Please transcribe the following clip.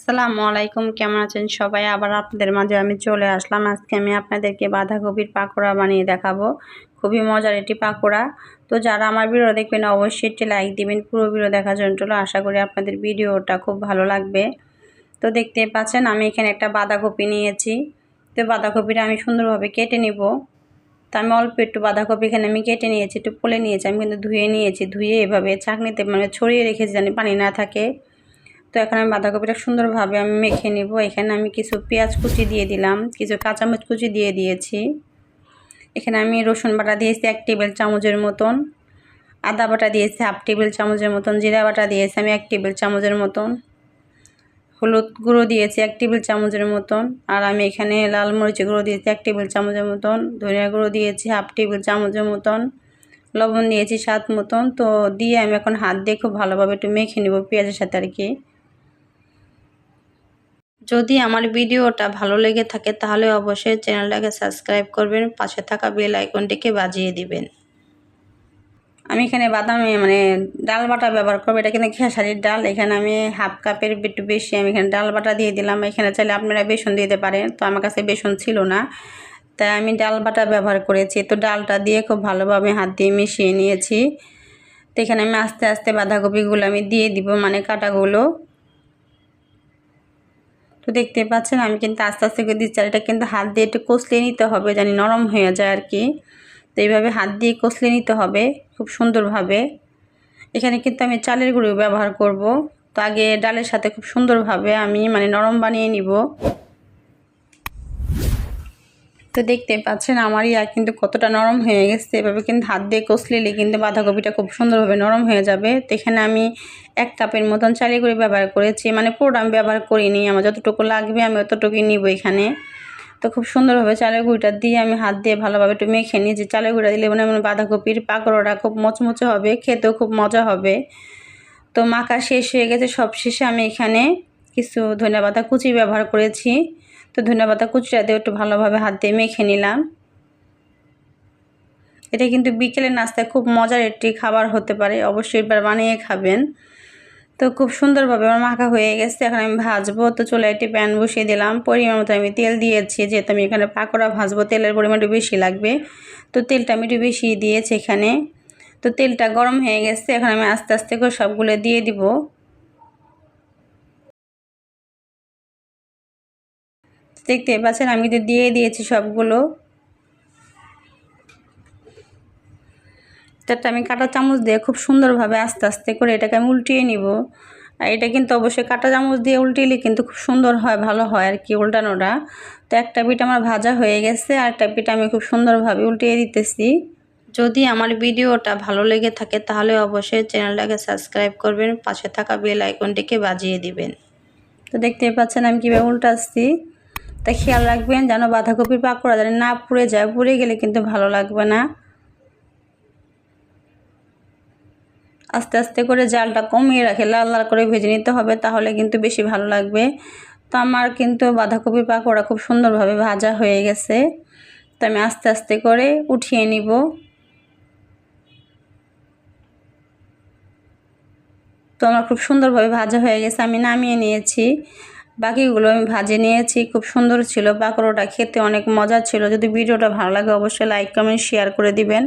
আসসালামু আলাইকুম, কেমন আছেন সবাই? আবার আপনাদের মাঝে আমি চলে আসলাম। আজকে আমি আপনাদেরকে বাঁধাকপির পাকোড়া বানিয়ে দেখাবো। খুবই মজার এটি পাকোড়া। তো যারা আমার ভিডিও দেখবেন অবশ্যই একটি লাইক দিবেন পুরো ভিডিও দেখার জন্য। আশা করি আপনাদের ভিডিওটা খুব ভালো লাগবে। তো দেখতে পাচ্ছেন আমি এখানে একটা বাঁধাকপি নিয়েছি। তো বাঁধাকপিটা আমি সুন্দরভাবে কেটে নিব। তো আমি অল্প একটু বাঁধাকপি এখানে আমি কেটে নিয়েছি, একটু পোলে নিয়েছি। আমি কিন্তু ধুয়ে নিয়েছি, ধুয়ে এভাবে ছাঁকনিতে ছড়িয়ে রেখেছি যেন পানি না থাকে। তো এখন আমি বাঁধাকপিটা সুন্দরভাবে আমি মেখে নিব। এখানে আমি কিছু পেঁয়াজ কুচি দিয়ে দিলাম, কিছু কাঁচামরিচ কুচি দিয়ে দিয়েছি। এখানে আমি রসুন বাটা দিয়েছি 1 টেবিল চামচের মতন, আদা বাটা দিয়েছি 1/2 টেবিল চামচের মতন, জিরা বাটা দিয়েছি আমি 1 টেবিল চামচের মতন, হলুদ গুঁড়ো দিয়েছি 1 টেবিল চামচের মতন, আর আমি এখানে লাল মরিচের গুঁড়ো দিয়েছি 1 টেবিল চামচের মতন, ধনিয়া গুঁড়ো দিয়েছি 1/2 টেবিল চামচের মতন, লবণ দিয়েছি স্বাদ মতন। তো দিয়ে আমি এখন হাত দিয়ে খুব ভালোভাবে একটু মেখে নিব পেঁয়াজের সাথে আর কি। যদি আমার ভিডিওটা ভালো লেগে থাকে তাহলে অবশ্যই চ্যানেলটাকে সাবস্ক্রাইব করবেন, পাশে থাকা বেল আইকনটিকে বাজিয়ে দিবেন। আমি এখানে বাদামি ডাল বাটা ব্যবহার করবো, এটা কিন্তু খেসারির ডাল। এখানে আমি 1/2 কাপের একটু বেশি আমি এখানে ডাল বাটা দিয়ে দিলাম। এখানে চাইলে আপনারা বেসন দিতে পারেন, তো আমার কাছে বেসন ছিল না, তাই আমি ডাল বাটা ব্যবহার করেছি। তো ডালটা দিয়ে খুব ভালোভাবে হাত দিয়ে মিশিয়ে নিয়েছি। তো এখানে আমি আস্তে আস্তে বাঁধাকপিগুলো আমি দিয়ে দিব, কাটাগুলো। তো দেখতে পাচ্ছেন আমি কিন্তু আস্তে আস্তে করে দিচ্ছি, এটা কিন্তু হাত দিয়ে একটু কষলে নিতে হবে জানি নরম হয়ে যায় আর কি। তো এইভাবে হাত দিয়ে কষলে নিতে হবে খুব সুন্দরভাবে। এখানে কিন্তু আমি চালের গুঁড়ো ব্যবহার করব। তো আগে ডালের সাথে খুব সুন্দরভাবে আমি নরম বানিয়ে নিব। তো দেখতে পাচ্ছেন আমার কিন্তু কতটা নরম হয়ে গেছে। এভাবে কিন্তু হাত দিয়ে কষলে কিন্তু বাঁধাকপিটা খুব সুন্দরভাবে নরম হয়ে যাবে। তো এখানে আমি 1 কাপের মতন চালের গুঁড়ি ব্যবহার করেছি, পুরোটা আমি ব্যবহার করিনি, আমার যতটুকু লাগবে আমি অতটুকুই নিব এখানে। তো খুব সুন্দরভাবে চালের গুঁড়িটা দিয়ে আমি হাত দিয়ে ভালোভাবে একটু মেখে নিই। যে চালের গুঁড়িটা দিলে বাঁধাকপির পাকোড়াটা খুব মচমচে হবে, খেতেও খুব মজা হবে। তো মাখা শেষ হয়ে গেছে, সব শেষে আমি এখানে কিছু ধনেপাতা কুচি ব্যবহার করেছি। তো ধনেপাতা কুচিটা দিয়ে একটু ভালোভাবে হাত দিয়ে মেখে নিলাম। এটা কিন্তু বিকেলের নাস্তায় খুব মজার একটি খাবার হতে পারে, অবশ্যই এবার বানিয়ে খাবেন। তো খুব সুন্দরভাবে আমার মাখা হয়ে গেছে, এখন আমি ভাজবো। তো চুলে একটি প্যান বসিয়ে দিলাম, পরিমাণ মতো আমি তেল দিয়েছি, যেহেতু আমি এখানে পাকোড়া ভাজবো তেলের পরিমাণ একটু বেশি লাগবে। তো তেলটা আমি একটু বেশি দিয়েছি এখানে। তো তেলটা গরম হয়ে গেছে, এখন আমি আস্তে আস্তে করে সবগুলো দিয়ে দিব। দেখতে পাচ্ছেন আমি কিন্তু দিয়ে দিয়েছি সবগুলো। এটা আমি কাঁটা চামচ দিয়ে খুব সুন্দরভাবে আস্তে আস্তে করে এটাকে আমি উল্টিয়ে নিব। আর এটা কিন্তু অবশ্যই কাঁটা চামচ দিয়ে উল্টিলে কিন্তু খুব সুন্দর হয়, ভালো হয় আর কি উল্টানোটা। তো একটা পিঠ আমার ভাজা হয়ে গেছে, আর একটা পিঠ আমি খুব সুন্দরভাবে উল্টিয়ে দিতেছি। যদি আমার ভিডিওটা ভালো লেগে থাকে তাহলে অবশ্যই চ্যানেলটাকে সাবস্ক্রাইব করবেন, পাশে থাকা বেল আইকনটিকে বাজিয়ে দিবেন। তো দেখতেই পাচ্ছেন আমি কীভাবে উল্টাচ্ছি। তাই খেয়াল রাখবেন যেন বাঁধাকপির পাকোড়া যেন না পুড়ে যায়, পুড়ে গেলে কিন্তু ভালো লাগবে না। আস্তে আস্তে করে জালটা কমিয়ে রাখে লাল লাল করে ভেজে নিতে হবে, তাহলে কিন্তু বেশি ভালো লাগবে। তো আমার কিন্তু বাঁধাকপির পাকোড়া খুব সুন্দরভাবে ভাজা হয়ে গেছে। তো আমি আস্তে আস্তে করে উঠিয়ে নিব। তো আমার খুব সুন্দরভাবে ভাজা হয়ে গেছে, আমি নামিয়ে নিয়েছি। বাকিগুলো আমি ভাজে নিয়েছি, খুব সুন্দর ছিল পাকোড়াটা, খেতে অনেক মজা ছিল। যদি ভিডিওটা ভালো লাগে অবশ্যই লাইক কমেন্ট শেয়ার করে দিবেন।